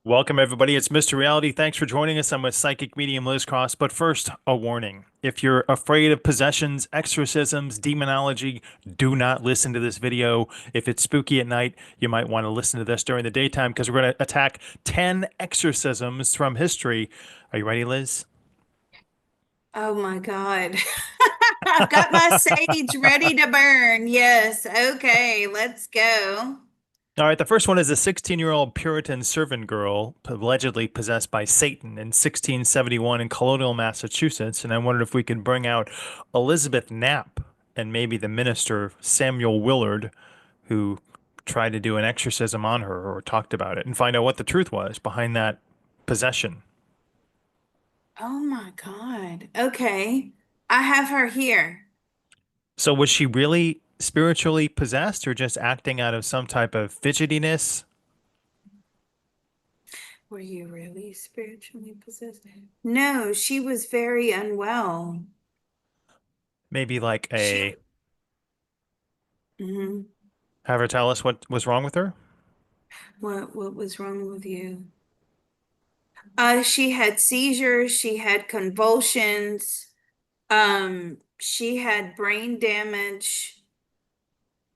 Welcome, everybody. It's Mr. Reality. Thanks for joining us. I'm with psychic medium Liz Cross. But first, a warning. If you're afraid of possessions, exorcisms, demonology, do not listen to this video. If it's spooky at night, you might want to listen to this during the daytime because we're going to attack 10 exorcisms from history. Are you ready, Liz? Oh my God. I've got my sage ready to burn. Yes. Okay, let's go. All right, the first one is a 16-year-old Puritan servant girl allegedly possessed by Satan in 1671 in colonial Massachusetts. And I wondered if we could bring out Elizabeth Knapp and maybe the minister Samuel Willard, who tried to do an exorcism on her or talked about it, and find out what the truth was behind that possession. Oh my God. Okay. I have her here. So was she really spiritually possessed or just acting out of some type of fidgetiness? Were you really spiritually possessed? No, she was very unwell. Maybe like She, a Mhm. have her tell us what was wrong with her? What was wrong with you? She had seizures, she had convulsions, she had brain damage.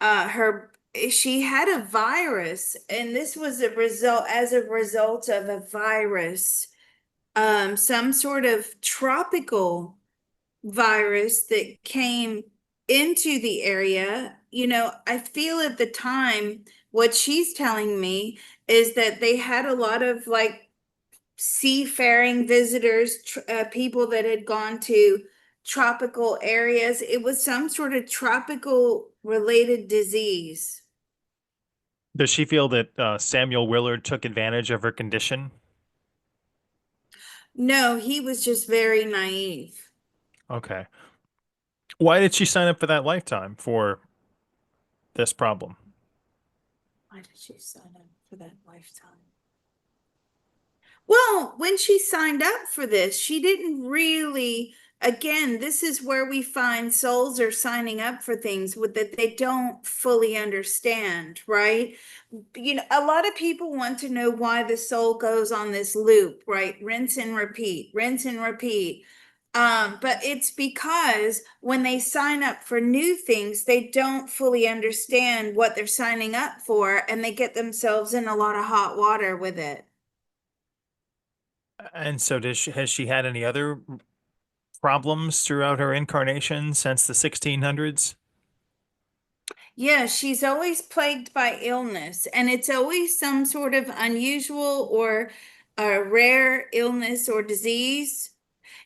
Her She had a virus, and this was a result as a result of a virus, some sort of tropical virus that came into the area. I feel at the time what she's telling me is that they had a lot of like seafaring visitors, people that had gone to tropical areas. It was some sort of tropical related disease. Does she feel that Samuel Willard took advantage of her condition? No, he was just very naive. Okay. Why did she sign up for that lifetime for this problem? Why did she sign up for that lifetime? Well, when she signed up for this, she didn't really, again, this is where we find souls are signing up for things with that they don't fully understand, right? A lot of people want to know why the soul goes on this loop, right? Rinse and repeat, rinse and repeat. But it's because when they sign up for new things, they don't fully understand what they're signing up for, and they get themselves in a lot of hot water with it. And so has she had any other problems throughout her incarnation since the 1600s? Yeah, she's always plagued by illness, and it's always some sort of unusual or a rare illness or disease.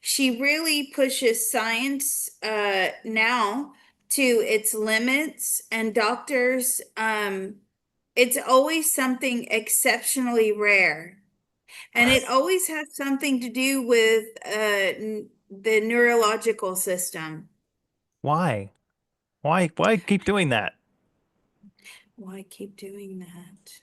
She really pushes science now to its limits, and doctors, it's always something exceptionally rare. And it always has something to do with the neurological system. Why? Why keep doing that? Why keep doing that?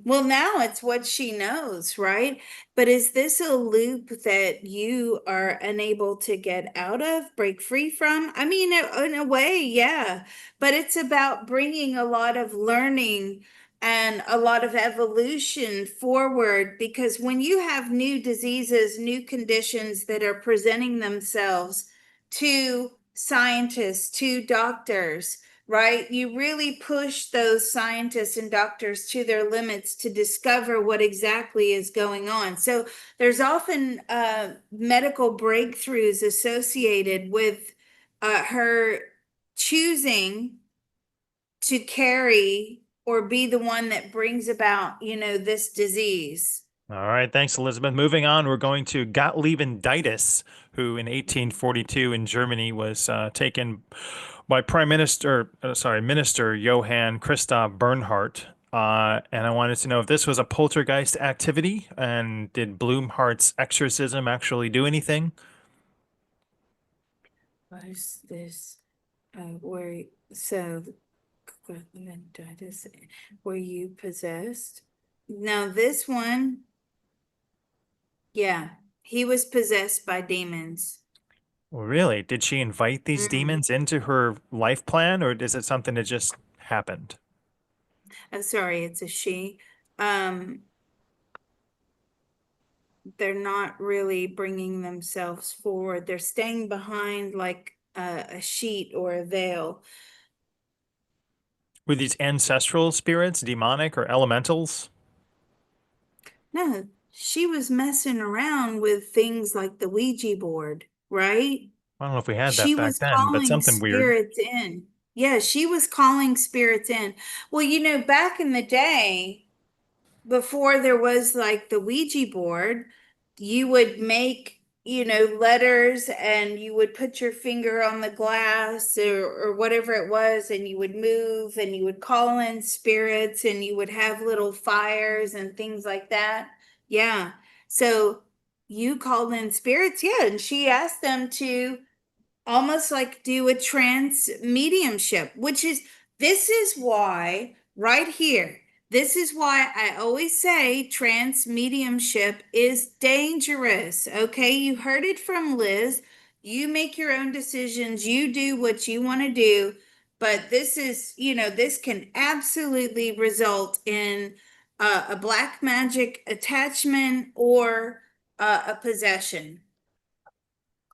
Well, now it's what she knows, right? But is this a loop that you are unable to get out of, break free from? I mean, in a way, yeah. But it's about bringing a lot of learning and a lot of evolution forward, because when you have new diseases, new conditions that are presenting themselves to scientists, to doctors, right? You really push those scientists and doctors to their limits to discover what exactly is going on. So there's often medical breakthroughs associated with her choosing to carry or be the one that brings about, this disease. All right, thanks, Elizabeth. Moving on, we're going to Gottliebin Dittus, who in 1842 in Germany was taken by Minister Johann Christoph Bernhardt. And I wanted to know if this was a poltergeist activity, and did Blumhardt's exorcism actually do anything? Was this where so were you possessed? Now this one, yeah, he was possessed by demons. Well, really? Did she invite these Mm. demons into her life plan, or is it something that just happened? I'm sorry, it's a she. Um, they're not really bringing themselves forward. They're staying behind like a sheet or a veil. Were these ancestral spirits, demonic or elementals? No, she was messing around with things like the Ouija board, right? I don't know if we had that She back was then, but calling something weird. spirits in. Yeah, she was calling spirits in. Well, back in the day, before there was like the Ouija board, you would make, letters and you would put your finger on the glass or whatever it was, and you would move and you would call in spirits and you would have little fires and things like that. Yeah. So you called in spirits. Yeah. And she asked them to almost like do a trance mediumship, which is this is why right here, this is why I always say trance mediumship is dangerous. Okay, you heard it from Liz. You make your own decisions, you do what you want to do, but this is, this can absolutely result in a black magic attachment or a possession.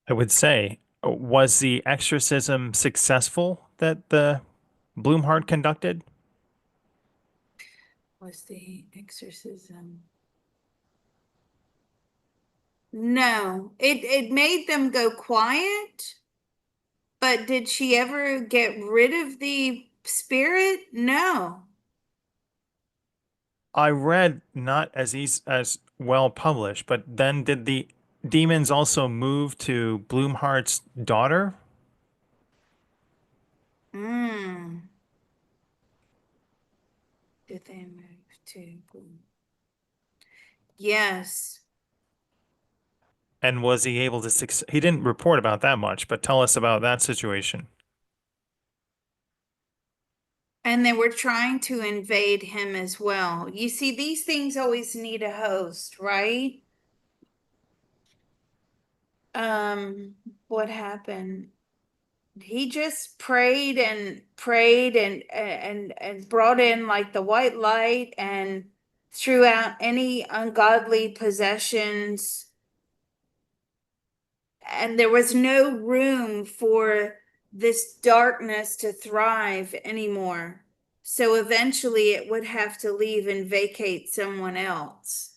I would say, was the exorcism successful that the Blumhardt conducted? Was the exorcism? No, it made them go quiet, but did she ever get rid of the spirit? No. I read not as well published, but then did the demons also move to Blumhardt's daughter? Mm. Did they move to? Yes. And was he able to succeed? He didn't report about that much, but tell us about that situation. And they were trying to invade him as well. You see, these things always need a host, right? What happened? He just prayed and prayed and brought in like the white light and threw out any ungodly possessions, and there was no room for this darkness to thrive anymore, so eventually it would have to leave and vacate someone else.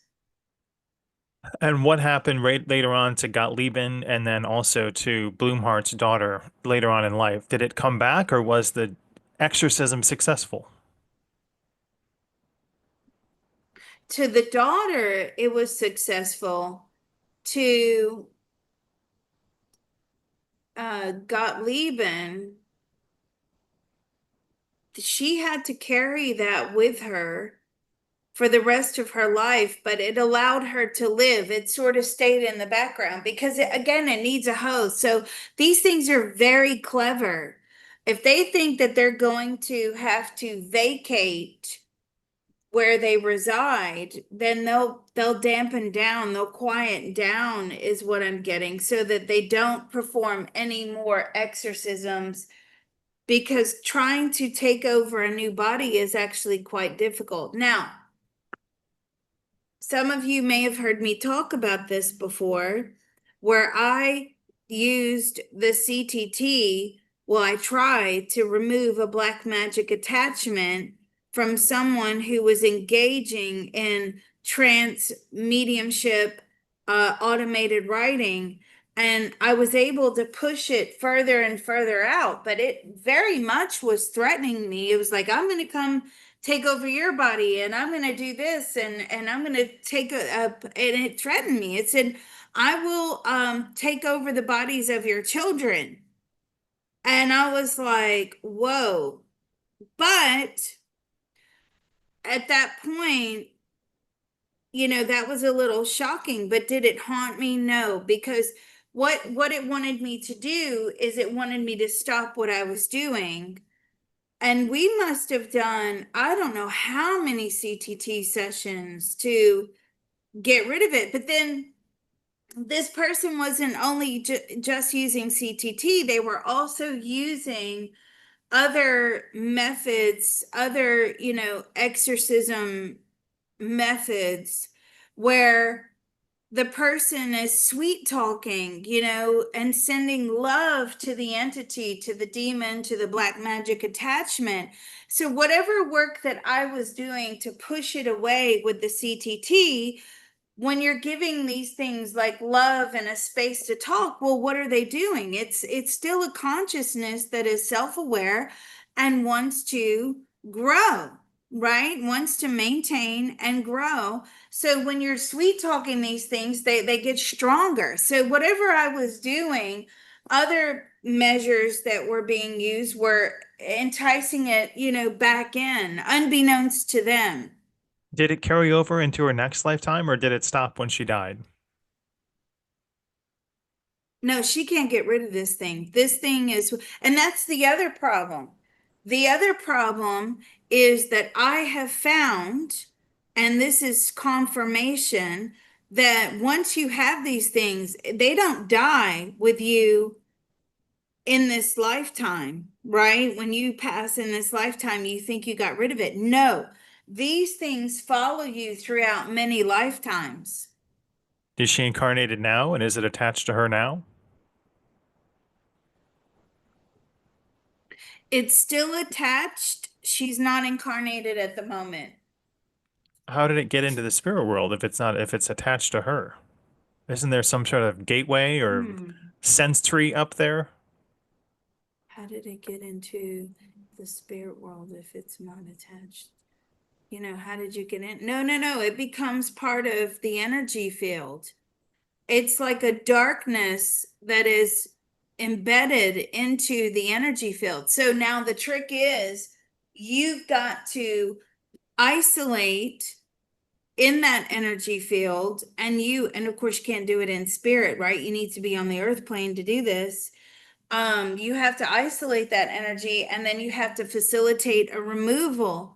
And what happened right later on to Gottliebin and then also to Blumhardt's daughter later on in life? Did it come back or was the exorcism successful? To the daughter it was successful. To Gottliebin, she had to carry that with her for the rest of her life, but it allowed her to live. It sort of stayed in the background because, again, it needs a host. So these things are very clever. If they think that they're going to have to vacate where they reside, then they'll dampen down, they'll quiet down, is what I'm getting, so that they don't perform any more exorcisms, because trying to take over a new body is actually quite difficult. Now, some of you may have heard me talk about this before, where I used the CTT. Well, I tried to remove a black magic attachment from someone who was engaging in trance mediumship, automated writing. And I was able to push it further and further out, but it very much was threatening me. It was like, I'm going to come take over your body and I'm going to do this and I'm going to take and it threatened me. It said, I will take over the bodies of your children. And I was like, whoa. But at that point, that was a little shocking, but did it haunt me? No, because what it wanted me to do is it wanted me to stop what I was doing. And we must have done, I don't know how many CTT sessions to get rid of it. But then this person wasn't only just using CTT, they were also using other methods, other, exorcism methods, where the person is sweet talking, and sending love to the entity, to the demon, to the black magic attachment. So, whatever work that I was doing to push it away with the CTT, when you're giving these things like love and a space to talk, well, what are they doing? It's still a consciousness that is self-aware and wants to grow, right? Wants to maintain and grow. So when you're sweet talking these things, they get stronger. So whatever I was doing, other measures that were being used were enticing it, back in, unbeknownst to them. Did it carry over into her next lifetime, or did it stop when she died? No, she can't get rid of this thing. This thing is, and that's the other problem. The other problem is that I have found, and this is confirmation, that once you have these things, they don't die with you in this lifetime, right? When you pass in this lifetime, you think you got rid of it. No, these things follow you throughout many lifetimes. Is she incarnated now, and is it attached to her now? It's still attached. She's not incarnated at the moment. How did it get into the spirit world if it's attached to her? Isn't there some sort of gateway or Hmm. sense tree up there? How did it get into the spirit world if it's not attached? How did you get in? No, no, no. It becomes part of the energy field. It's like a darkness that is embedded into the energy field. So now the trick is you've got to isolate in that energy field, and of course you can't do it in spirit, right? You need to be on the earth plane to do this. You have to isolate that energy, and then you have to facilitate a removal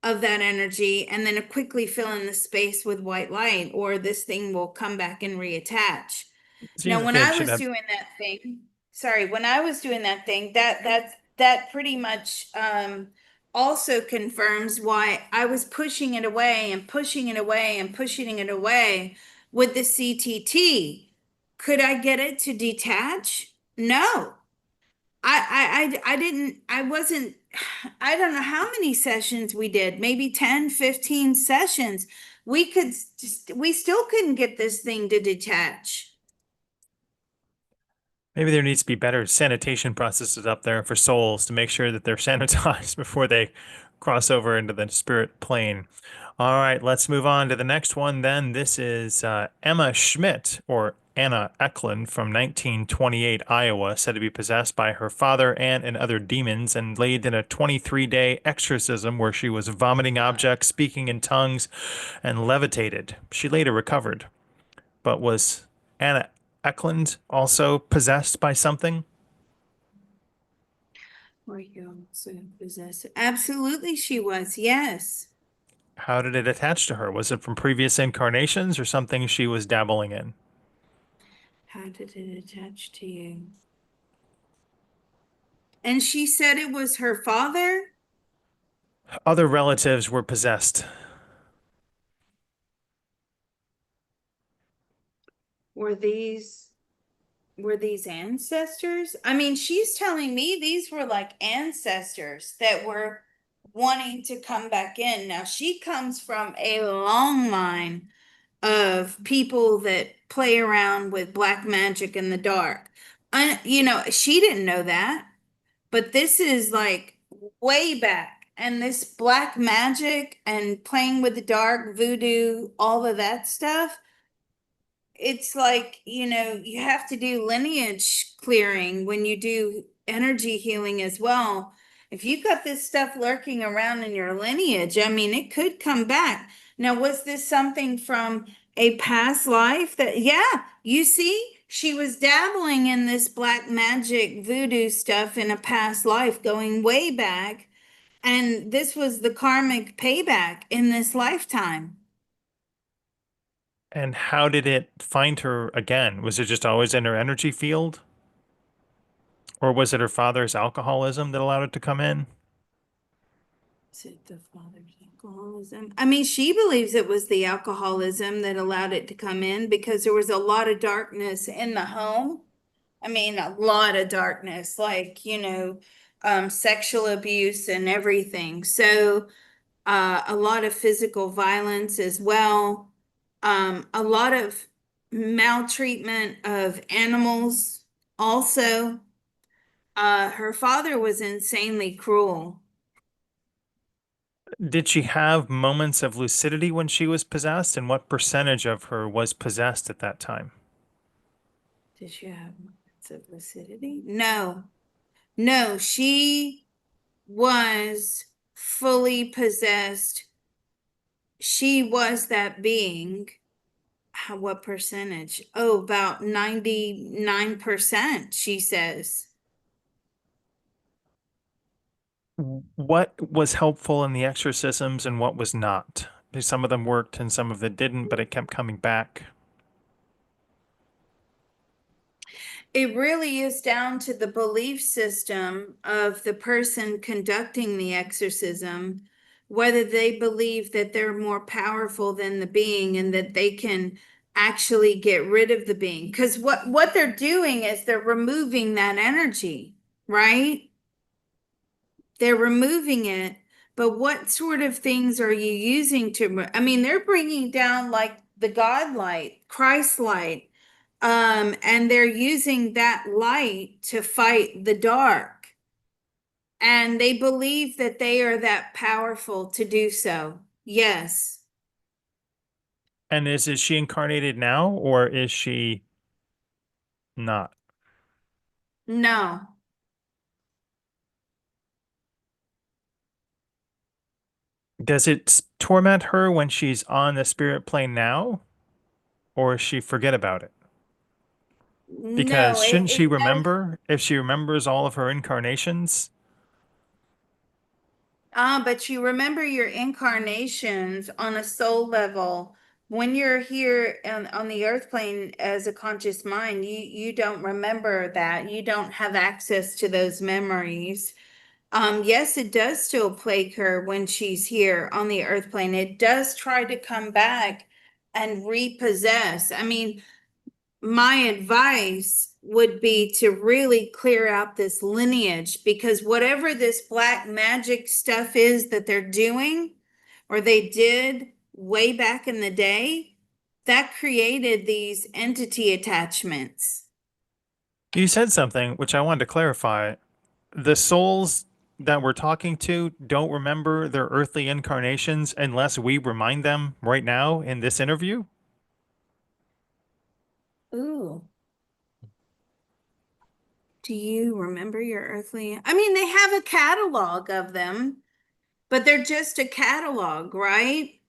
of that energy, and then quickly fill in the space with white light, or this thing will come back and reattach. Seems Now, like when they I should was have. doing that thing, sorry, when I was doing that thing, that pretty much also confirms why I was pushing it away and pushing it away and pushing it away with the CTT. Could I get it to detach? No. I didn't, I wasn't, I don't know how many sessions we did, maybe 10, 15 sessions. We still couldn't get this thing to detach. Maybe there needs to be better sanitation processes up there for souls to make sure that they're sanitized before they cross over into the spirit plane. All right, let's move on to the next one then. This is Emma Schmidt, or Anna Ecklund, from 1928 Iowa, said to be possessed by her father, aunt, and other demons, and laid in a 23-day exorcism where she was vomiting objects, speaking in tongues, and levitated. She later recovered. But was Anna Ecklund also possessed by something? Were you also possessed? Absolutely, she was. Yes. How did it attach to her? Was it from previous incarnations or something she was dabbling in? How did it attach to you? And she said it was her father. Other relatives were possessed. Were these were these ancestors? I mean, she's telling me these were like ancestors that were wanting to come back in. Now, she comes from a long line of people that play around with black magic in the dark. She didn't know that, but this is like way back. And this black magic and playing with the dark, voodoo, all of that stuff, it's like, you have to do lineage clearing when you do energy healing as well. If you got this stuff lurking around in your lineage, I mean, it could come back. Now, was this something from a past life that, yeah, you see, she was dabbling in this black magic voodoo stuff in a past life going way back. And this was the karmic payback in this lifetime. And how did it find her again? Was it just always in her energy field? Or was it her father's alcoholism that allowed it to come in? Is it the father's Alcoholism. I mean, she believes it was the alcoholism that allowed it to come in because there was a lot of darkness in the home. I mean, a lot of darkness, like, sexual abuse and everything. So, a lot of physical violence as well. A lot of maltreatment of animals also. Her father was insanely cruel. Did she have moments of lucidity when she was possessed, and what percentage of her was possessed at that time? Did she have moments of lucidity? No, no, she was fully possessed. She was that being. What percentage? Oh, about 99%, she says. What was helpful in the exorcisms and what was not? Because some of them worked and some of them didn't, but it kept coming back. It really is down to the belief system of the person conducting the exorcism, whether they believe that they're more powerful than the being and that they can actually get rid of the being. Because what they're doing is they're removing that energy, right? They're removing it. But what sort of things are you using to? I mean, they're bringing down like the God light, Christ light, and they're using that light to fight the dark. And they believe that they are that powerful to do so. Yes. And is she incarnated now or is she not? No. Does it torment her when she's on the spirit plane now, or does she forget about it? Because No, shouldn't it she does. remember if she remembers all of her incarnations? But you remember your incarnations on a soul level. When you're here on the earth plane as a conscious mind, you don't remember that. You don't have access to those memories. Yes, it does still plague her when she's here on the earth plane. It does try to come back and repossess. I mean, my advice would be to really clear out this lineage because whatever this black magic stuff is that they're doing or they did way back in the day, that created these entity attachments. You said something which I wanted to clarify. The souls that we're talking to don't remember their earthly incarnations unless we remind them right now in this interview. Ooh. Do you remember your earthly? I mean, they have a catalog of them, but they're just a catalog, right?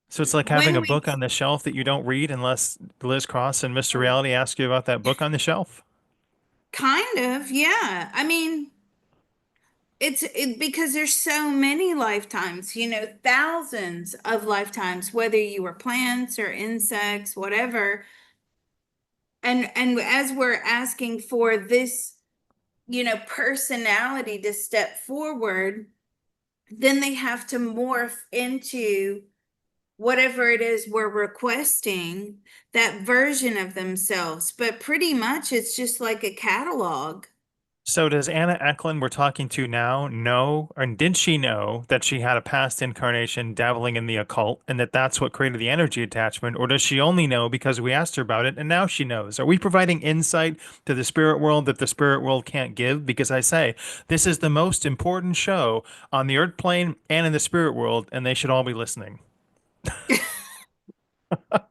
So it's like having When a we book on the shelf that you don't read unless Liz Cross and Mr. oh, Reality ask you about that book on the shelf. kind of, yeah. I mean, because there's so many lifetimes, thousands of lifetimes, whether you were plants or insects, whatever. And as we're asking for this, personality to step forward, then they have to morph into whatever it is we're requesting, that version of themselves. But pretty much it's just like a catalog. So does Anna Ecklund we're talking to now know, or did she know that she had a past incarnation dabbling in the occult and that that's what created the energy attachment? Or does she only know because we asked her about it and now she knows? Are we providing insight to the spirit world that the spirit world can't give? Because I say this is the most important show on the earth plane and in the spirit world, and they should all be listening.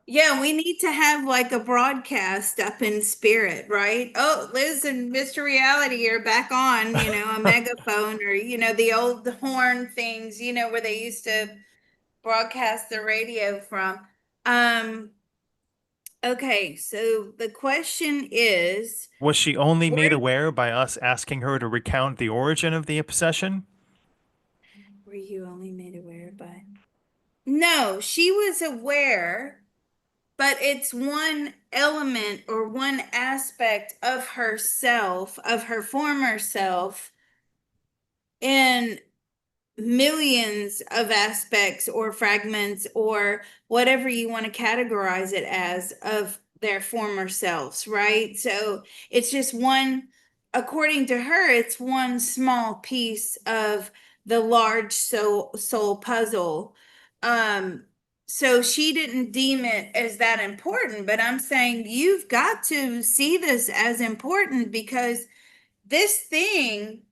Yeah, we need to have like a broadcast up in spirit, right? Oh, Liz and Mr. Reality are back on, a megaphone or, the old horn things, where they used to broadcast the radio from. Um, okay, so the question is, Was she only made where aware by us asking her to recount the origin of the obsession? were you only made aware by? No, she was aware, but it's one element or one aspect of herself, of her former self, in millions of aspects or fragments or whatever you want to categorize it as of their former selves, right? So it's just one, according to her, it's one small piece of the large soul puzzle. Um, so she didn't deem it as that important, but I'm saying you've got to see this as important because this thing,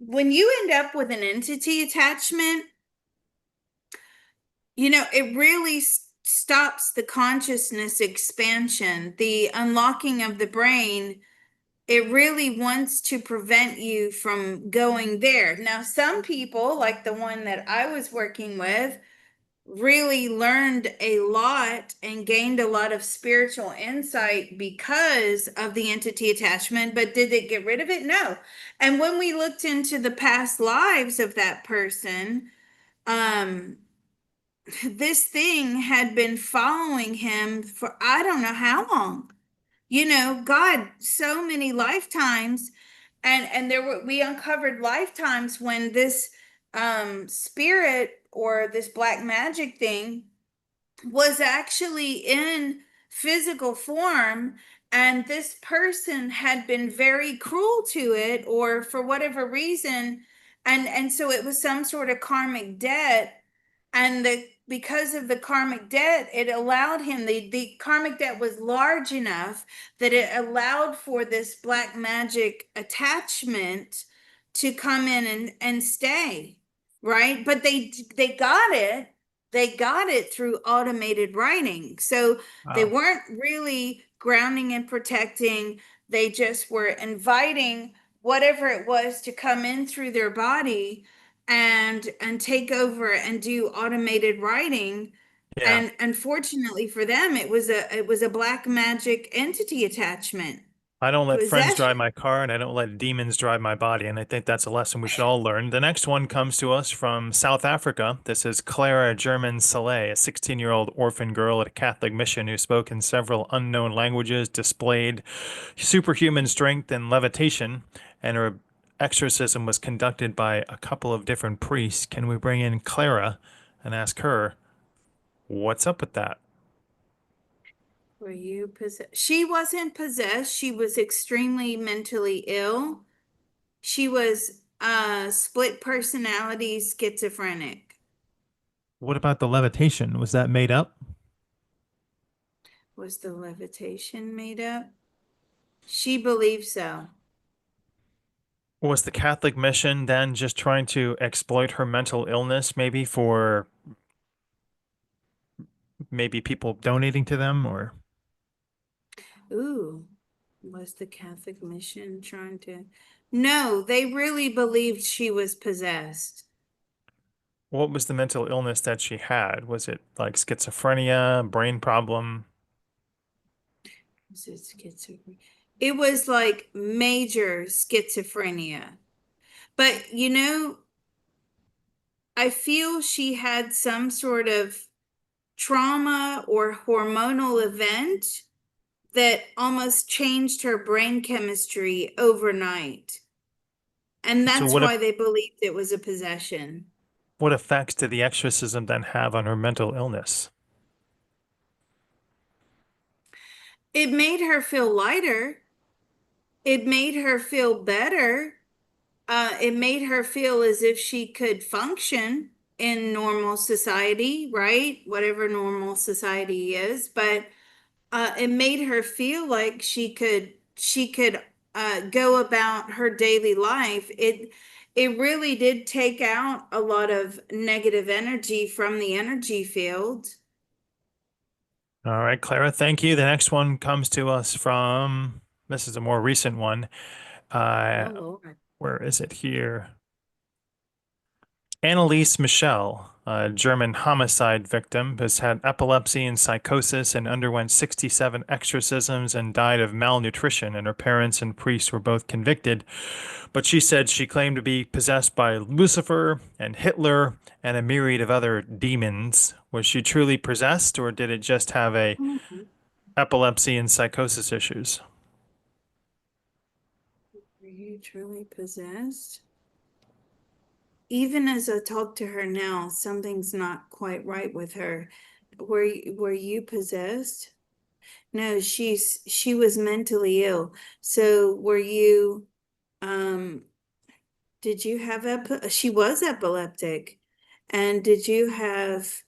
when you end up with an entity attachment, it really stops the consciousness expansion, the unlocking of the brain. It really wants to prevent you from going there. Now, some people, like the one that I was working with, really learned a lot and gained a lot of spiritual insight because of the entity attachment, but did it get rid of it? No. And when we looked into the past lives of that person, um, this thing had been following him for I don't know how long. God, so many lifetimes. And there were we uncovered lifetimes when this spirit or this black magic thing was actually in physical form, and this person had been very cruel to it or for whatever reason, and so it was some sort of karmic debt, and the because of the karmic debt, it allowed him, the karmic debt was large enough that it allowed for this black magic attachment to come in and stay, right? But they got it through automated writing. So they Wow. weren't really grounding and protecting. They just were inviting whatever it was to come in through their body and take over and do automated writing. Yeah. And unfortunately for them, it was a black magic entity attachment, I don't let friends possession. drive my car and I don't let demons drive my body. And I think that's a lesson we should all learn. The next one comes to us from South Africa. This is Clara Germana Cele, a 16-year-old orphan girl at a Catholic mission who spoke in several unknown languages, displayed superhuman strength and levitation, and her exorcism was conducted by a couple of different priests. Can we bring in Clara and ask her what's up with that? Were you possessed? She wasn't possessed. She was extremely mentally ill. She was split personality schizophrenic. What about the levitation? Was that made up? Was the levitation made up? She believes so. Was the Catholic mission then just trying to exploit her mental illness, maybe for maybe people donating to them? Or Ooh, was the Catholic mission trying to? No, they really believed she was possessed. what was the mental illness that she had? Was it like schizophrenia, brain problem? Was it schizophrenia? It was like major schizophrenia. But I feel she had some sort of trauma or hormonal event that almost changed her brain chemistry overnight. And So that's why they believed it was a possession. what effects did the exorcism then have on her mental illness? It made her feel lighter. It made her feel better. It made her feel as if she could function in normal society, right? Whatever normal society is. But it made her feel like she could go about her daily life. It really did take out a lot of negative energy from the energy field. All right, Clara, thank you. The next one comes to us from, this is a more recent one. Oh Uh, Lord. where is it here? Anneliese Michel, a German homicide victim, has had epilepsy and psychosis and underwent 67 exorcisms and died of malnutrition, and her parents and priests were both convicted. But she said she claimed to be possessed by Lucifer and Hitler and a myriad of other demons. Was she truly possessed, or did it just have a Mhm. epilepsy and psychosis issues? Were you truly possessed? even as I talk to her now, something's not quite right with her. Were you possessed? No, she was mentally ill. So were you um did you have she was epileptic. And did you have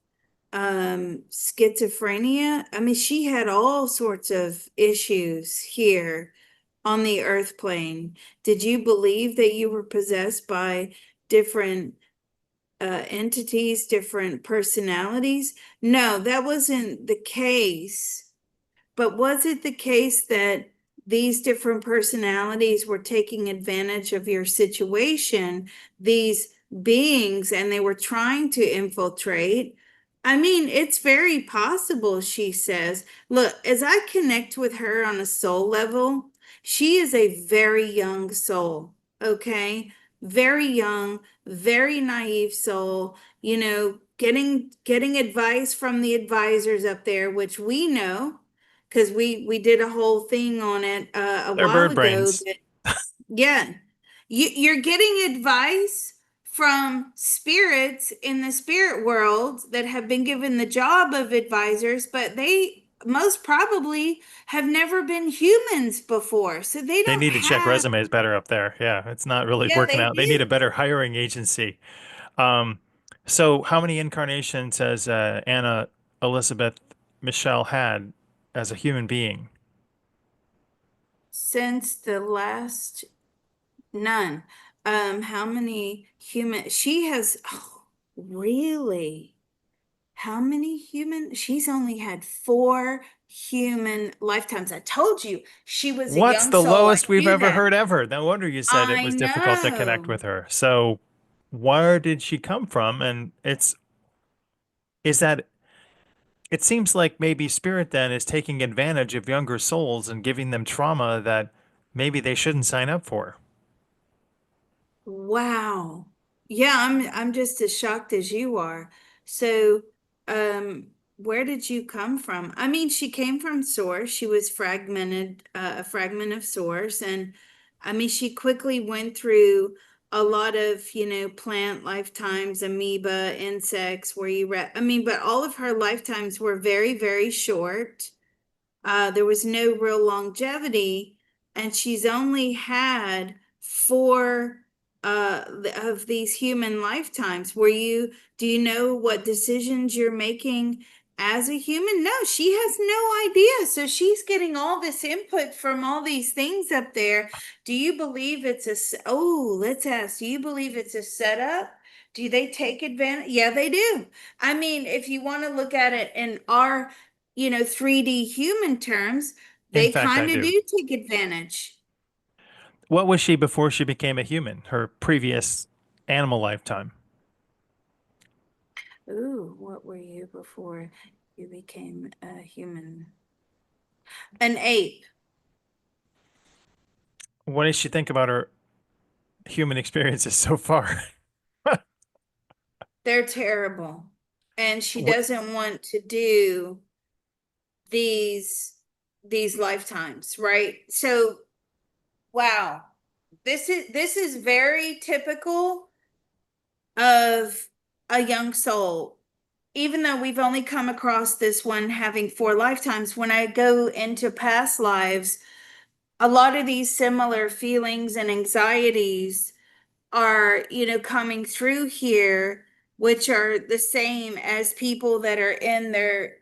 schizophrenia? I mean, she had all sorts of issues here on the earth plane. Did you believe that you were possessed by different entities, different personalities? No, that wasn't the case. But was it the case that these different personalities were taking advantage of your situation, these beings, and they were trying to infiltrate? I mean, it's very possible, she says. Look, as I connect with her on a soul level, she is a very young soul, okay? Very young, very naive soul, getting advice from the advisors up there, which we know because we did a whole thing on it a They're while bird ago brains. that yeah, you're getting advice from spirits in the spirit world that have been given the job of advisors, but they most probably have never been humans before, so they They don't need to check have. resumes better up there. Yeah, it's not really Yeah, working they out. They need a do. better hiring agency. Um, so how many incarnations has Anna Elizabeth Michelle had as a human being? Since the last none. How many human she has? Oh, really? How many human? She's only had four human lifetimes. I told you she was a What's young the soul. I lowest we've knew ever that. heard ever? No wonder you said it I was difficult to connect know. with her. So where did she come from? And is that it seems like maybe spirit then is taking advantage of younger souls and giving them trauma that maybe they shouldn't sign up for. Wow. Yeah, I'm just as shocked as you are. So, where did you come from? I mean, she came from Source. She was fragmented, a fragment of Source, and I mean, she quickly went through a lot of, plant lifetimes, amoeba, insects, where I mean, but all of her lifetimes were very, very short. There was no real longevity, and she's only had four of these human lifetimes. Do you know what decisions you're making as a human? No, she has no idea. So she's getting all this input from all these things up there. Do you believe oh, let's ask, do you believe it's a setup? Do they take advantage? Yeah, they do. I mean, if you want to look at it in our 3D human terms, In they fact, I kind of do. do take advantage. What was she before she became a human? Her previous animal lifetime. Ooh, what were you before you became a human? An ape. What does she think about her human experiences so far? They're terrible. And she What, doesn't want to do these these lifetimes, right? So, wow. This is very typical of a young soul. Even though we've only come across this one having four lifetimes, when I go into past lives, a lot of these similar feelings and anxieties are, coming through here, which are the same as people that are in their,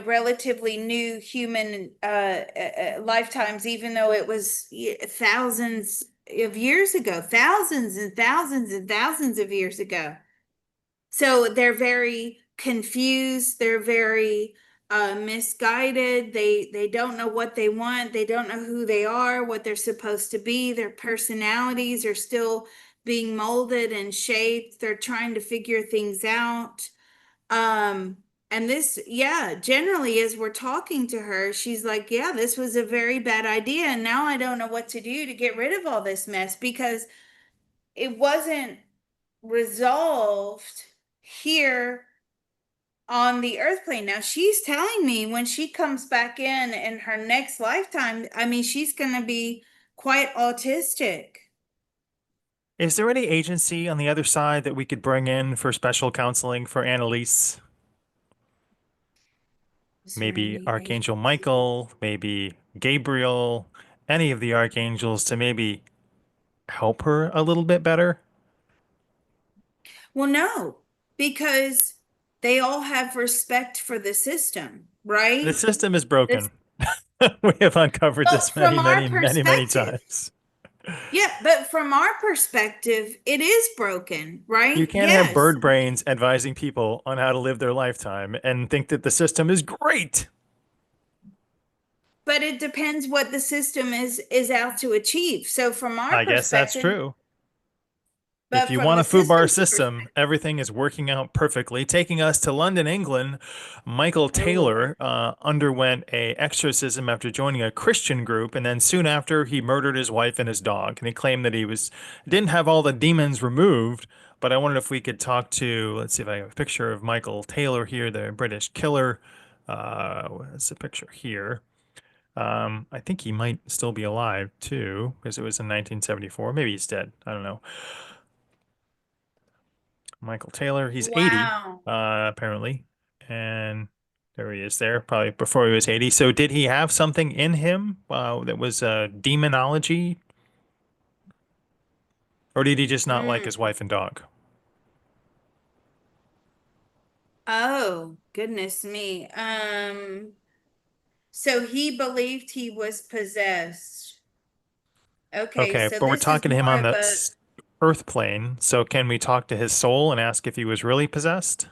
relatively new human lifetimes, even though it was thousands of years ago, thousands and thousands and thousands of years ago. So they're very confused. They're very misguided. They don't know what they want. They don't know who they are, what they're supposed to be. Their personalities are still being molded and shaped. They're trying to figure things out. And this, yeah, generally as we're talking to her, she's like, yeah, this was a very bad idea. And now I don't know what to do to get rid of all this mess because it wasn't resolved here on the earth plane. Now she's telling me when she comes back in her next lifetime, I mean, she's going to be quite autistic. Is there any agency on the other side that we could bring in for special counseling for Anneliese? Is there Maybe any Archangel agency? Michael, maybe Gabriel, any of the archangels to maybe help her a little bit better? Well, no, because they all have respect for the system, The right? system is This, broken. We have uncovered well, this from many, our many, many, many perspective, times. yeah, but from our perspective, it is broken, You right? can't have Yes, bird brains advising people on how to live their lifetime and think that the system is great. but it depends what the system is out to achieve. So from our I guess that's perspective, true. If but you from want the a FUBAR system's system, perspective, everything is working out perfectly. Taking us to London, England, Michael oh, Taylor underwent a exorcism after joining a Christian group, and then soon after he murdered his wife and his dog. And he claimed that he was didn't have all the demons removed. But I wondered if we could talk to, let's see if I have a picture of Michael Taylor here, the British killer. What's the picture here? I think he might still be alive too, because it was in 1974. Maybe he's dead. I don't know. Michael Taylor. He's 80, wow. apparently. And there he is there, probably before he was 80. So did he have something in him that was demonology? Or did he just not like his Mm. wife and dog? Oh, goodness me. So he believed he was possessed. Okay, Okay, so but we're this is talking to him more on of the a, earth plane. So can we talk to his soul and ask if he was really possessed?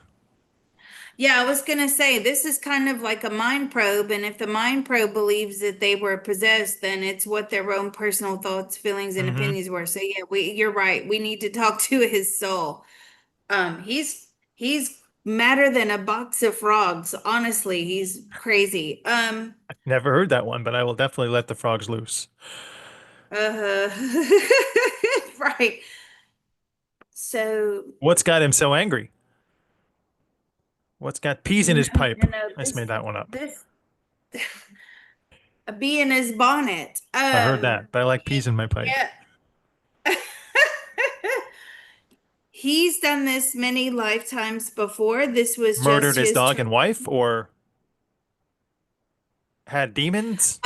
yeah, I was gonna say this is kind of like a mind probe, and if the mind probe believes that they were possessed, then it's what their own personal thoughts, feelings, and Hmm. opinions were. So yeah, you're right. We need to talk to his soul. He's madder than a box of frogs. Honestly, he's crazy. Never heard that one, but I will definitely let the frogs loose. Uh, right. So What's got him so angry? What's got peas in no, his pipe? no, I just made that one up. this a bee in his bonnet. I heard that, but I like peas in my pipe. Yeah. He's done this many lifetimes before. This was Murdered just his his dog turn. and wife, or had demons?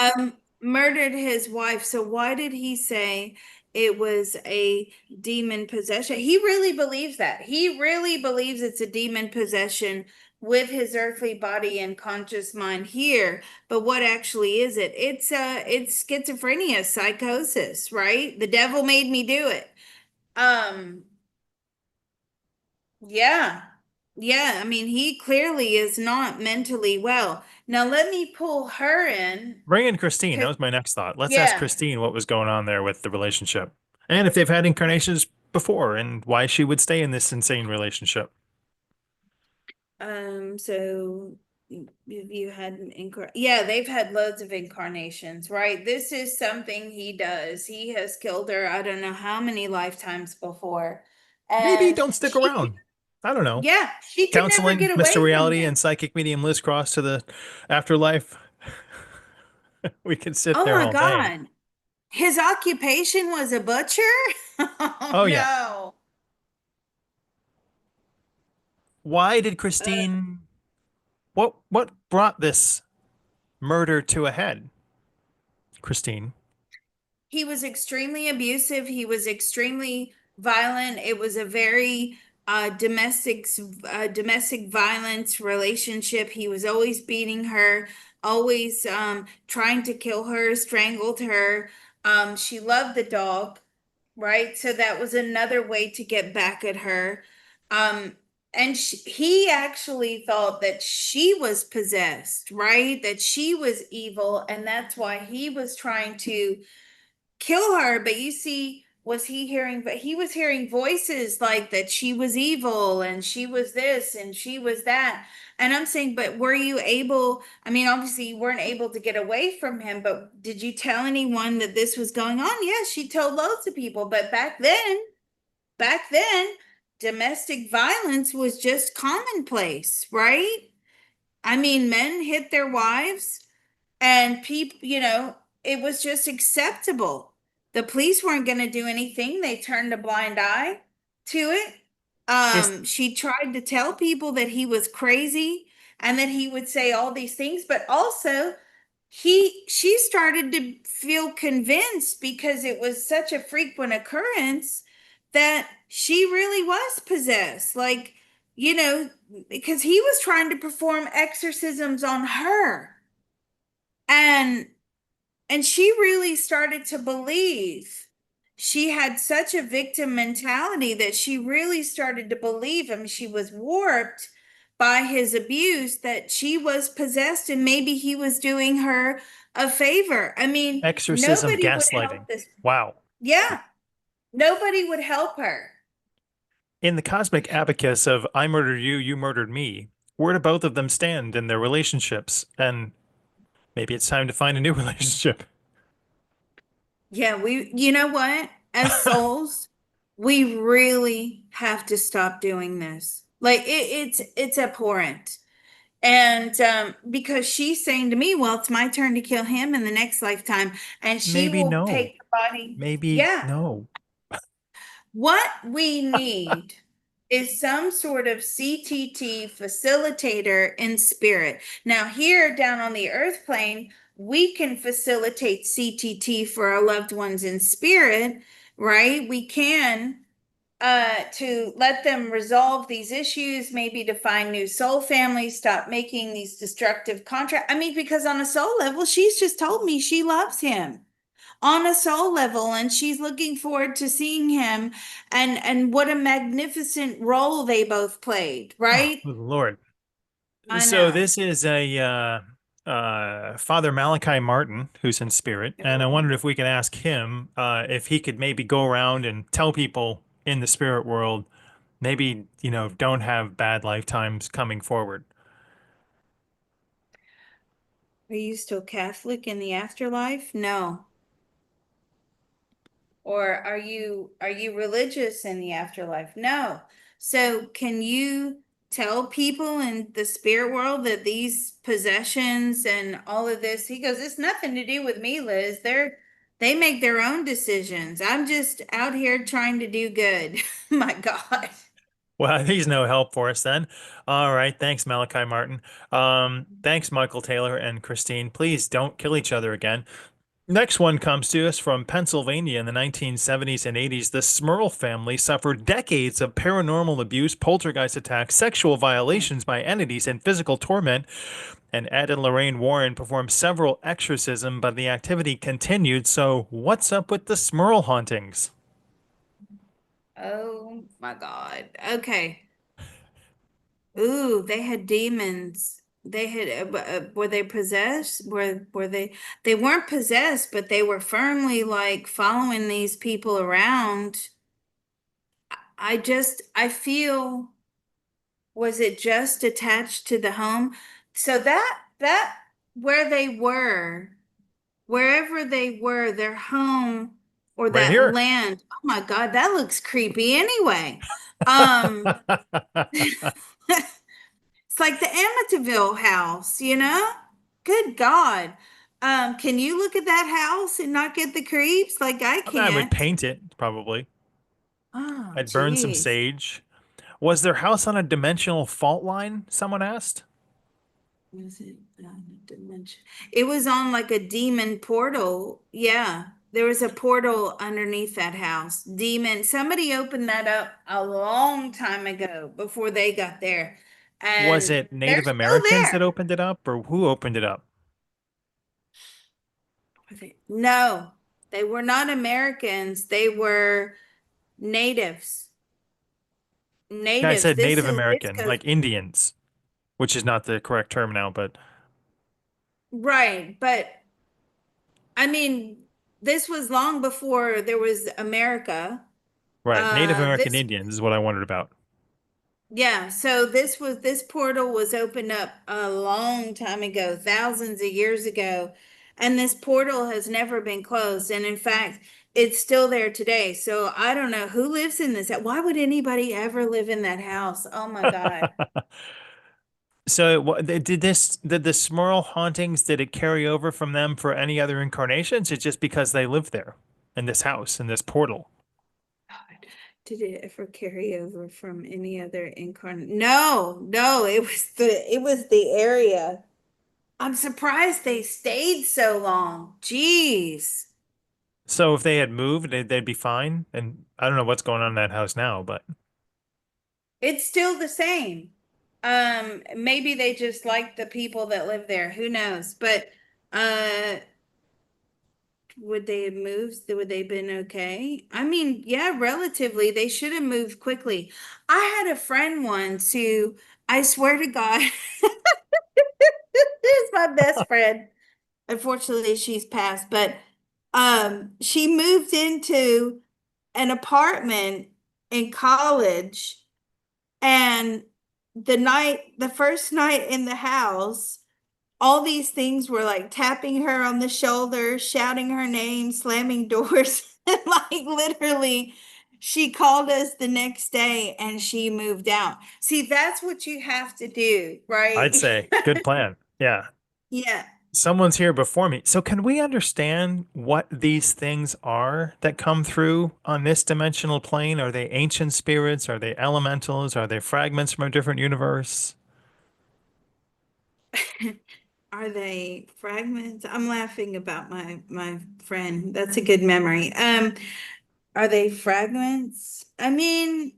Murdered his wife. So why did he say it was a demon possession? He really believes that. He really believes it's a demon possession with his earthly body and conscious mind here. But what actually is it? It's schizophrenia, psychosis, right? The devil made me do it. Um, yeah. Yeah, I mean, he clearly is not mentally well. Now let me pull her in. Ray and Christine, that 'Cause- was my next thought. Let's ask yeah. Christine what was going on there with the relationship. And if they've had incarnations before and why she would stay in this insane relationship. So you had an yeah, they've had loads of incarnations, right? This is something he does. He has killed her, I don't know how many lifetimes before. Maybe And don't stick around. I don't know. yeah, she could never Counseling, get Mr. away from Reality, him. and psychic medium Liz Cross to the afterlife. We can sit Oh there my all day. God. His occupation was a butcher? Oh Oh yeah. no. Why did Uh, Christine what brought this murder to a head? Christine. he was extremely abusive. He was extremely violent. It was a very domestic violence relationship. He was always beating her, always trying to kill her, strangled her. She loved the dog, right? So that was another way to get back at her. Um, and he actually thought that she was possessed, right? That she was evil, and that's why he was trying to kill her. But you see, was he hearing? But he was hearing voices like that she was evil and she was this and she was that. And I'm saying, but were you able? I mean, obviously you weren't able to get away from him, but did you tell anyone that this was going on? Yes, she told loads of people. But back then, domestic violence was just commonplace, right? I mean, men hit their wives and people, it was just acceptable. The police weren't going to do anything. They turned a blind eye to it. Is She tried to tell people that he was crazy and that he would say all these things, but also she started to feel convinced because it was such a frequent occurrence that she really was possessed. Like, you know, because he was trying to perform exorcisms on her. And she really started to believe. She had such a victim mentality that she really started to believe him. She was warped by his abuse that she was possessed and maybe he was doing her a favor. I mean, exorcism nobody would gaslighting? help this. Wow. Yeah, nobody would help her. In the cosmic abacus of I murdered you, you murdered me, where do both of them stand in their relationships? And maybe it's time to find a new relationship. Yeah, you know what? As souls, we really have to stop doing this. Like it's abhorrent. And because she's saying to me, well, it's my turn to kill him in the next lifetime, and she Maybe will no. take the body. Maybe Yeah. no. What we need is some sort of CTT facilitator in spirit. Now, here down on the earth plane, we can facilitate CTT for our loved ones in spirit, right? We can to let them resolve these issues, maybe to find new soul families, stop making these destructive contracts. I mean, because on a soul level, she's just told me she loves him on a soul level and she's looking forward to seeing him and what a magnificent role they both played, Oh, right? good Lord. I So know. this is a Father Malachi Martin who's in spirit, and I wondered if we could ask him if he could maybe go around and tell people in the spirit world, maybe, don't have bad lifetimes coming forward. Are you still Catholic in the afterlife? No. Or are you religious in the afterlife? No. So can you tell people in the spirit world that these possessions and all of this, he goes, it's nothing to do with me, Liz. They make their own decisions. I'm just out here trying to do good. My God. Well, he's no help for us then. All right. Thanks, Malachi Martin. Thanks, Michael Taylor and Christine. Please don't kill each other again. Next one comes to us from Pennsylvania in the 1970s and 80s. The Smurl family suffered decades of paranormal abuse, poltergeist attacks, sexual violations by entities, and physical torment. And Ed and Lorraine Warren performed several exorcisms, but the activity continued. So, what's up with the Smurl hauntings? Oh my God. Okay. Ooh, they had demons. They had were they possessed? Were they weren't possessed, but they were firmly like following these people around. I feel was it just attached to the home? So that where they were, wherever they were, their home or Right that here. land. Oh my God, that looks creepy anyway. Um It's like the Amityville house, you know? Good God. Can you look at that house and not get the creeps? Like I I would can't. paint it, probably. Oh, I'd burn some geez. sage. Was their house on a dimensional fault line? Someone asked. Was it dimension? It was on like a demon portal. Yeah. There was a portal underneath that house. Demon. Somebody opened that up a long time ago before they got there. Was And it they're Native still Americans that there. opened it up, or who opened it up? No, they were not Americans. They were natives. Yeah, I Natives. said This Native is this American, goes like Indians, which is not the correct term now, but right, but I mean, this was long before there was America. right. Native American This Indians is what I wondered about. yeah, so this portal was opened up a long time ago, thousands of years ago, and this portal has never been closed. And in fact, it's still there today. So I don't know who lives in this. Why would anybody ever live in that house? Oh my God. So, did the Smurl hauntings, did it carry over from them for any other incarnations? It's just because they live there. in this house, in this portal. God, did it ever carry over from any other incarnate? No, no, it was the area. I'm surprised they stayed so long. Jeez. So if they had moved, they'd be fine. And I don't know what's going on in that house now, but It's still the same. Maybe they just like the people that live there. Who knows? But uh would they have moved? Would they have been okay? I mean, yeah, relatively. They should have moved quickly. I had a friend once who, I swear to God, is my best friend. Unfortunately, she's passed, but she moved into an apartment in college, and the first night in the house, all these things were like tapping her on the shoulder, shouting her name, slamming doors. And like literally, she called us the next day and she moved out. See, that's what you have to do, I'd right? say good plan. Yeah. Yeah. Someone's here before me. So can we understand what these things are that come through on this dimensional plane? Are they ancient spirits? Are they elementals? Are they fragments from a different universe? Are they fragments? I'm laughing about my friend. That's a good memory. Are they fragments? I mean,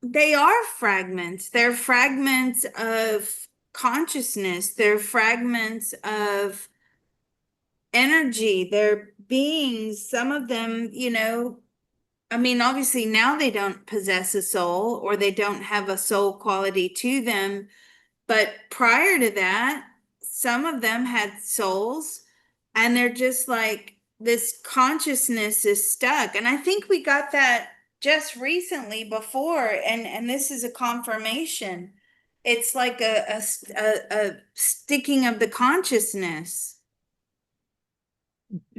they are fragments. They're fragments of consciousness. They're fragments of energy. They're beings. Some of them, I mean, obviously now they don't possess a soul or they don't have a soul quality to them. But prior to that, some of them had souls and they're just like this consciousness is stuck. And I think we got that just recently before, and this is a confirmation. It's like a sticking of the consciousness.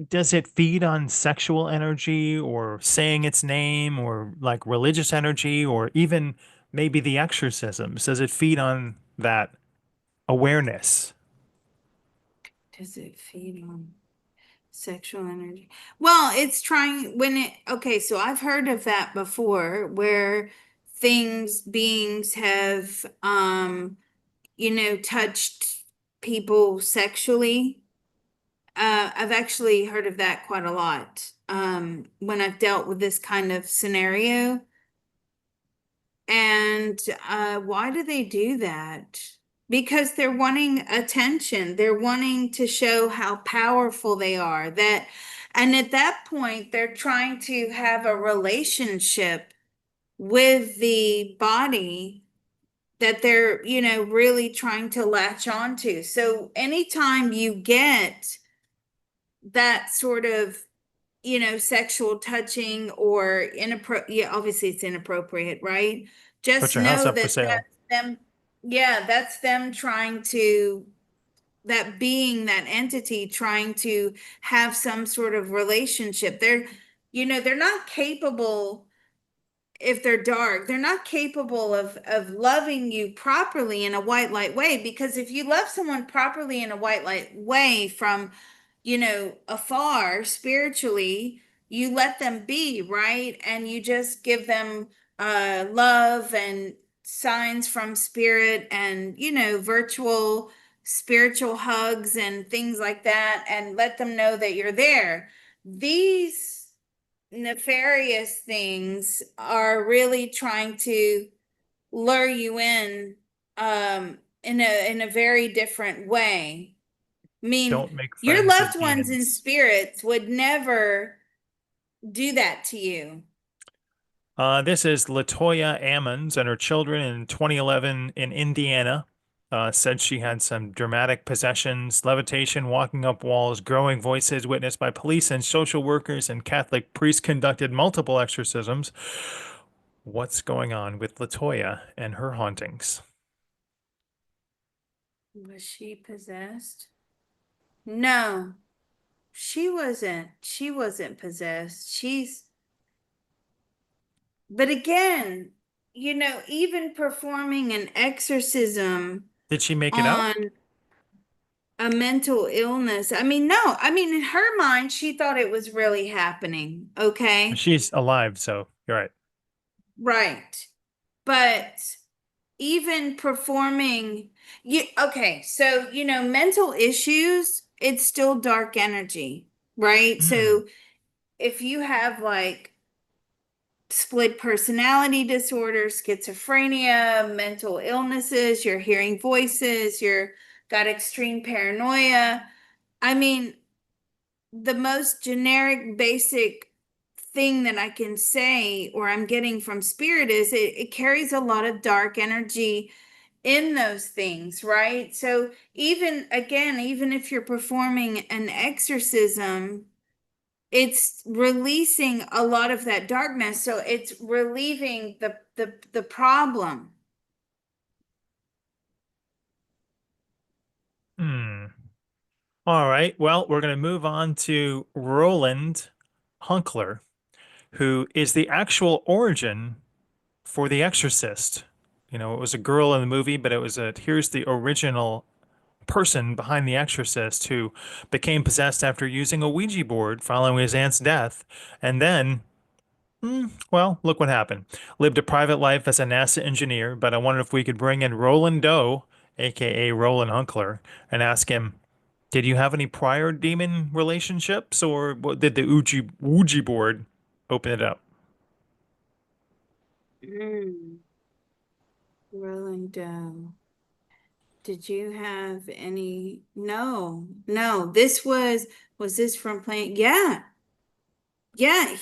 Does it feed on sexual energy or saying its name or like religious energy or even maybe the exorcisms? Does it feed on that awareness? Does it feed on sexual energy? Well, it's trying when it, okay, so I've heard of that before where beings have, touched people sexually. I've actually heard of that quite a lot, when I've dealt with this kind of scenario. And why do they do that? Because they're wanting attention. They're wanting to show how powerful they are. And at that point, they're trying to have a relationship with the body that they're, really trying to latch onto. So anytime you get that sort of, sexual touching or inappropriate, yeah, obviously it's inappropriate, right? Put Just your house know up for that sale. that's them, yeah, that's them trying to, that being, that entity trying to have some sort of relationship. They're not capable, if they're dark, they're not capable of loving you properly in a white light way. Because if you love someone properly in a white light way from, afar spiritually, you let them be, right? And you just give them love and signs from spirit and, virtual spiritual hugs and things like that, and let them know that you're there. These nefarious things are really trying to lure you in a very different way. I mean, Don't make your friends with loved ones in demons. spirits would never do that to you. This is Latoya Ammons and her children in 2011 in Indiana. Said she had some dramatic possessions, levitation, walking up walls, growing voices witnessed by police and social workers, and Catholic priests conducted multiple exorcisms. What's going on with Latoya and her hauntings? Was she possessed? No, she wasn't. She wasn't possessed. But again, even performing an exorcism Did she make it out? on a mental illness. I mean, no, I mean, in her mind, she thought it was really happening. Okay. She's alive, so you're right. Right. But even performing, okay, so, mental issues, it's still dark energy, right? Mm. So if you have like split personality disorder, schizophrenia, mental illnesses, you're hearing voices, you're got extreme paranoia. I mean, the most generic, basic thing that I can say or I'm getting from spirit is it carries a lot of dark energy in those things, right? So even again, even if you're performing an exorcism, it's releasing a lot of that darkness. So it's relieving the problem. Hmm. All right. Well, we're going to move on to Roland Hunkeler, who is the actual origin for The Exorcist. You know, it was a girl in the movie, but here's the original person behind The Exorcist who became possessed after using a Ouija board following his aunt's death. And then, well, look what happened. Lived a private life as a NASA engineer, but I wondered if we could bring in Roland Doe, aka Roland Hunkler, and ask him, did you have any prior demon relationships, or did the Ouija board open it up? Mm, Roland Doe. Did you have any? No, no. Was this from playing? Yeah, yeah,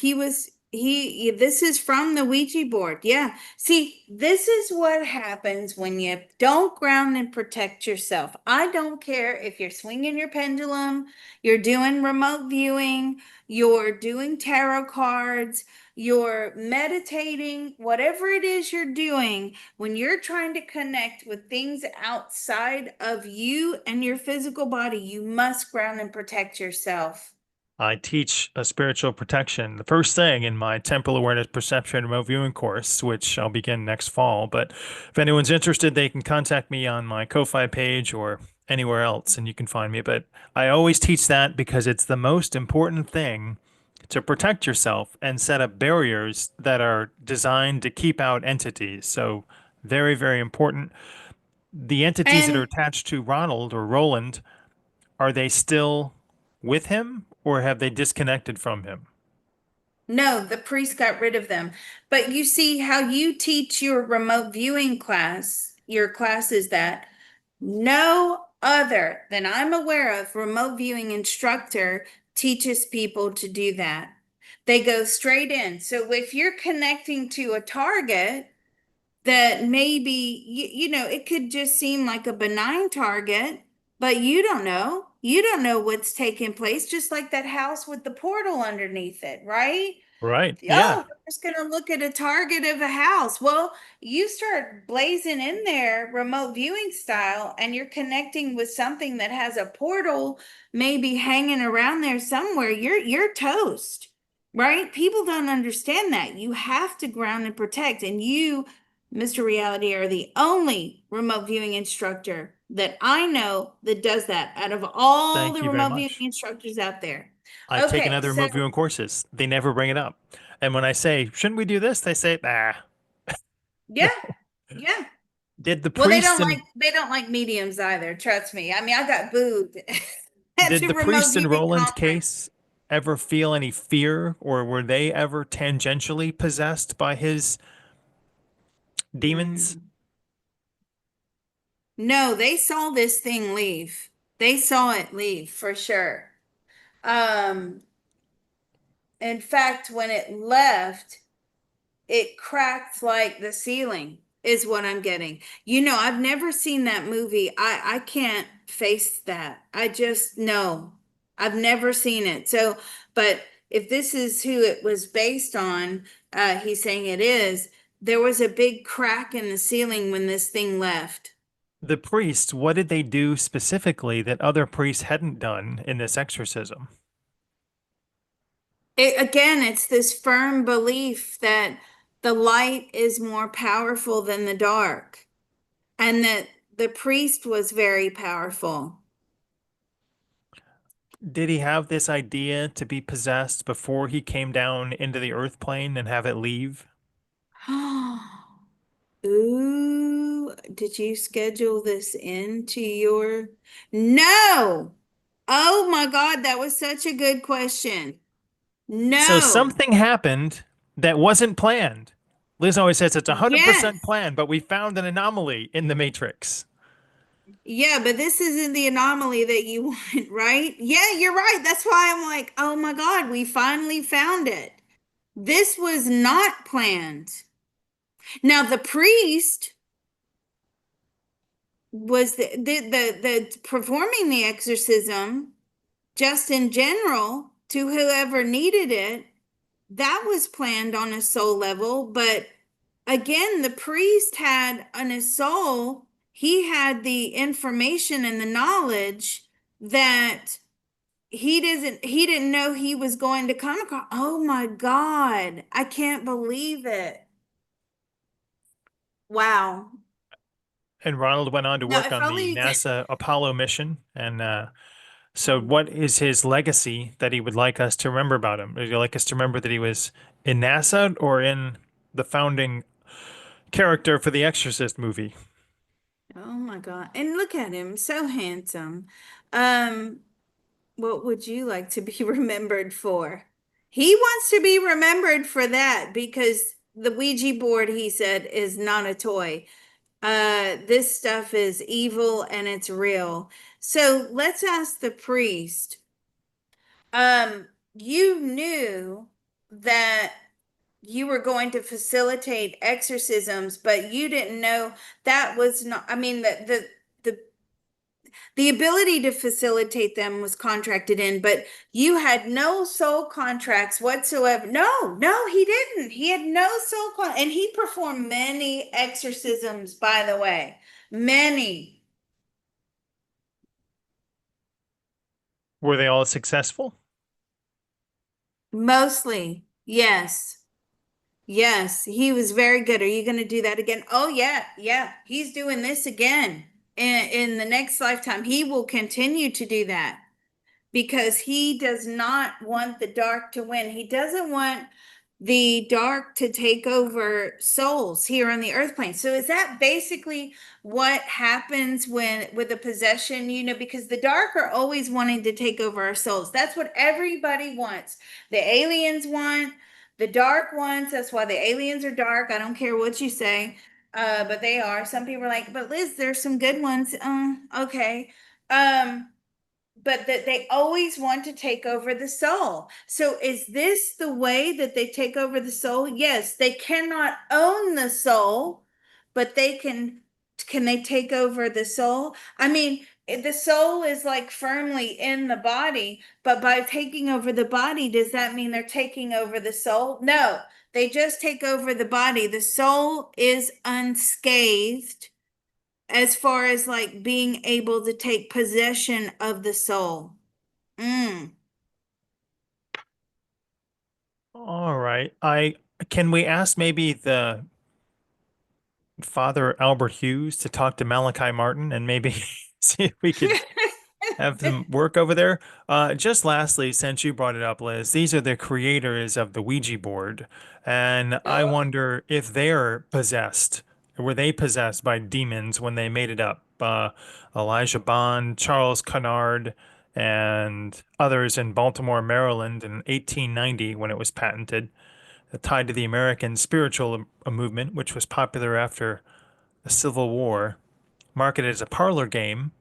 this is from the Ouija board. Yeah. See, this is what happens when you don't ground and protect yourself. I don't care if you're swinging your pendulum, you're doing remote viewing, you're doing tarot cards, you're meditating, whatever it is you're doing, when you're trying to connect with things outside of you and your physical body, you must ground and protect yourself. I teach a spiritual protection, the first thing in my temporal awareness perception and remote viewing course, which I'll begin next fall. But if anyone's interested, they can contact me on my Ko-Fi page or anywhere else, and you can find me. But I always teach that because it's the most important thing to protect yourself and set up barriers that are designed to keep out entities. So very, very important. The entities that are And attached to Ronald or Roland, are they still with him or have they disconnected from him? no, the priest got rid of them. But you see how you teach your remote viewing class, your class is that no other than I'm aware of remote viewing instructor teaches people to do that. They go straight in. So if you're connecting to a target, that maybe it could just seem like a benign target, but you don't know what's taking place, just like that house with the portal underneath it, right? Right. Yeah. Oh, we're just going to look at a target of a house. Well, you start blazing in there remote viewing style, and you're connecting with something that has a portal maybe hanging around there somewhere. You're toast, right? People don't understand that. You have to ground and protect, and you, Mr. Reality, are the only remote viewing instructor that I know that does that out of all Thank the you very remote viewing much. instructors out there. I've taken Okay, other so remote viewing courses. They never bring it up. And when I say, shouldn't we do this? They say, ah. yeah, yeah. Did the Well, they priests don't and like they don't like mediums either. Trust me. I mean, I got booed at did the the remote priests in viewing Roland's conference. case ever feel any fear or were they ever tangentially possessed by his demons? Mm. No, they saw this thing leave. They saw it leave for sure. Um, in fact, when it left, it cracked like the ceiling is what I'm getting. I've never seen that movie. I can't face that. I just no. I've never seen it. So, but if this is who it was based on, he's saying it is, there was a big crack in the ceiling when this thing left. The priests, what did they do specifically that other priests hadn't done in this exorcism? Again, it's this firm belief that the light is more powerful than the dark, and that the priest was very powerful. Did he have this idea to be possessed before he came down into the earth plane and have it leave? Ooh, did you schedule this into your? No. Oh my God, that was such a good question. So No. something happened that wasn't planned. Liz always says it's Yes. 100% planned, but we found an anomaly in the Matrix. Yeah, but this isn't the anomaly that you want, right? Yeah, you're right. That's why I'm like, oh my God, we finally found it. This was not planned. Now, the priest was the performing the exorcism just in general to whoever needed it. That was planned on a soul level, but again, the priest had on his soul, he had the information and the knowledge that he didn't know he was going to come across. Oh my God, I can't believe it. Wow. And Ronald went on to Now, work if on the only. NASA Apollo mission. And so, Oh, what is his legacy that he would like us to remember about him? Would you like us to remember that he was in NASA or in the founding character for the Exorcist movie? oh my God. And look at him, so handsome. Um, what would you like to be remembered for? He wants to be remembered for that because the Ouija board, he said, is not a toy. This stuff is evil and it's real. So let's ask the priest. You knew that you were going to facilitate exorcisms, but you didn't know that was not, I mean, the ability to facilitate them was contracted in, but you had no soul contracts whatsoever. No, no, he didn't. He had no and he performed many exorcisms, by the way. Many. Were they all successful? Mostly. Yes. Yes, he was very good. Are you going to do that again? Oh yeah, yeah. He's doing this again in the next lifetime. He will continue to do that because he does not want the dark to win. He doesn't want the dark to take over souls here on the earth plane. So is that basically what happens when with a possession, because the dark are always wanting to take over our souls. That's what everybody wants. The aliens want, the dark ones. That's why the aliens are dark. I don't care what you say. But they are. Some people are like, but Liz, there's some good ones. Okay. Um, but that they always want to take over the soul. So is this the way that they take over the soul? Yes, they cannot own the soul, but they can they take over the soul? I mean, the soul is like firmly in the body, but by taking over the body, does that mean they're taking over the soul? No, they just take over the body. The soul is unscathed as far as like being able to take possession of the soul. Mm. All right. I can we ask maybe the Father Albert Hughes to talk to Malachi Martin and maybe see if we could have them work over there. Just lastly, since you brought it up, Liz, these are the creators of the Ouija board, and I wonder if they're possessed. Were they possessed by demons when they made it up? Elijah Bond, Charles Kennard, and others in Baltimore, Maryland in 1890 when it was patented, tied to the American spiritual movement, which was popular after the Civil War, marketed as a parlor game.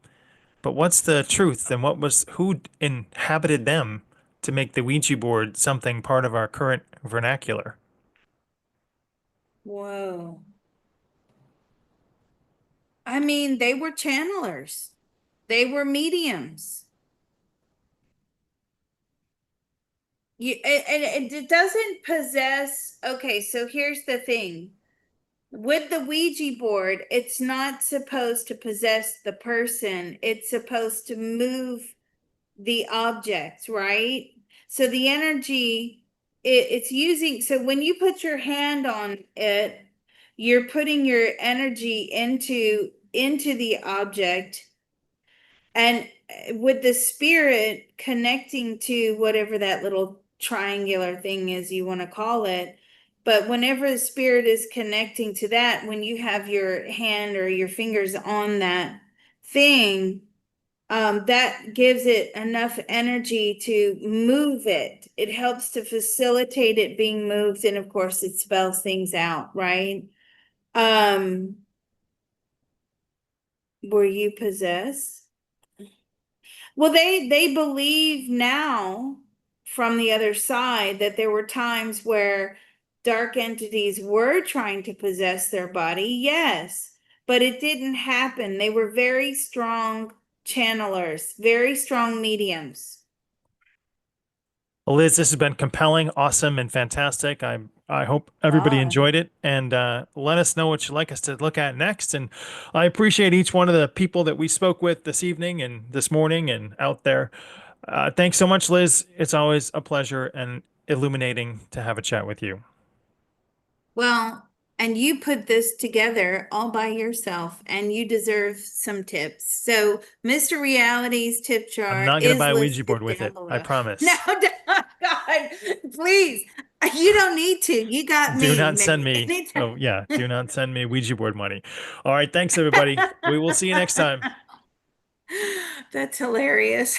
But what's the truth and who inhabited them to make the Ouija board something part of our current vernacular? Whoa. I mean, they were channelers. They were mediums. And it doesn't possess. Okay, so here's the thing. With the Ouija board, it's not supposed to possess the person. It's supposed to move the object, right? So the energy it's using, so when you put your hand on it, you're putting your energy into the object And with the spirit connecting to whatever that little triangular thing is you want to call it, but whenever the spirit is connecting to that, when you have your hand or your fingers on that thing, that gives it enough energy to move it. It helps to facilitate it being moved, and of course, it spells things out, right? Um, were you possessed? Well, they believe now from the other side that there were times where dark entities were trying to possess their body, yes, but it didn't happen. They were very strong channelers, very strong mediums. Well, Liz, this has been compelling, awesome, and fantastic. I hope everybody Wow. enjoyed it, and let us know what you'd like us to look at next. And I appreciate each one of the people that we spoke with this evening and this morning and out there. Thanks so much, Liz. It's always a pleasure and illuminating to have a chat with you. Well, and you put this together all by yourself, and you deserve some tips. So, Mr. Reality's tip I'm jar not going to is buy a Ouija board listed with down it. I below. No, promise. God, please. You don't need to. You got Do me, not send man. me. Anytime. Oh, yeah. Do not send me Ouija board money. All right. Thanks, everybody. We will see you next time. That's hilarious.